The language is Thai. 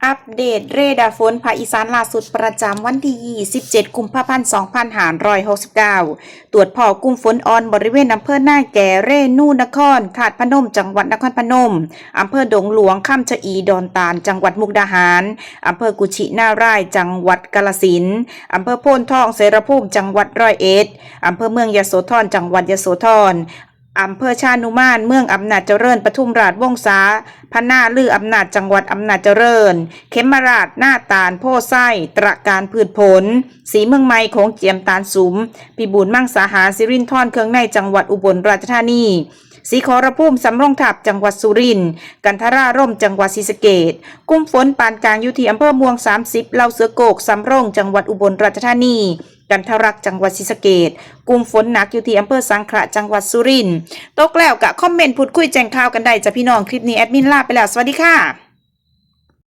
อัปเดตเรดาร์ฝนภาคอีสานล่าสุดประจำวันที่27กุมภาพันธ์2569ตรวจพบกลุ่มฝนอ่อนบริเวณอำเภอหน้าแก่เรนูนครธาตุพนมจังหวัดนครพนมอำเภอดงหลวงค่ำชะอีดอนตาลจังหวัดมุกดาหารอำเภอกุชินารายจังหวัดกาฬสินธุ์อำเภอโพนทองเสรภูมิจังหวัดร้อยเอ็ดอำเภอเมืองยโสธรจังหวัดยโสธรอำเภอชานุมานเมืองอำนาจเจริญปทุมราชวงศาพนาลืออำนาจจังหวัดอำนาจเจริญเขมราชหน้าตาลโพไส้ตระการพืชผลสีเมืองไม้ของเจียมตาลสุมพิบูลมั่งสาหาสิรินทรเครื่องในจังหวัดอุบลราชธานีสีขอรภูมิสำโรงทับจังหวัดสุรินทร์กันทราร่มจังหวัดศรีสะเกษกุ้มฝนปานกลางอยู่ที่อำเภอม่วง30เหล่าเสือโกกสำโรงจังหวัดอุบลราชธานีกันทรักจังหวัดศรีสะเกษกุมฝนหนักอยู่ที่อำเภอสังขละจังหวัดสุรินทร์ตกแล้วกะคอมเมนต์พูดคุยแจ้งข่าวกันได้จ้ะพี่น้องคลิปนี้แอดมินลาไปแล้วสวัสดีค่ะ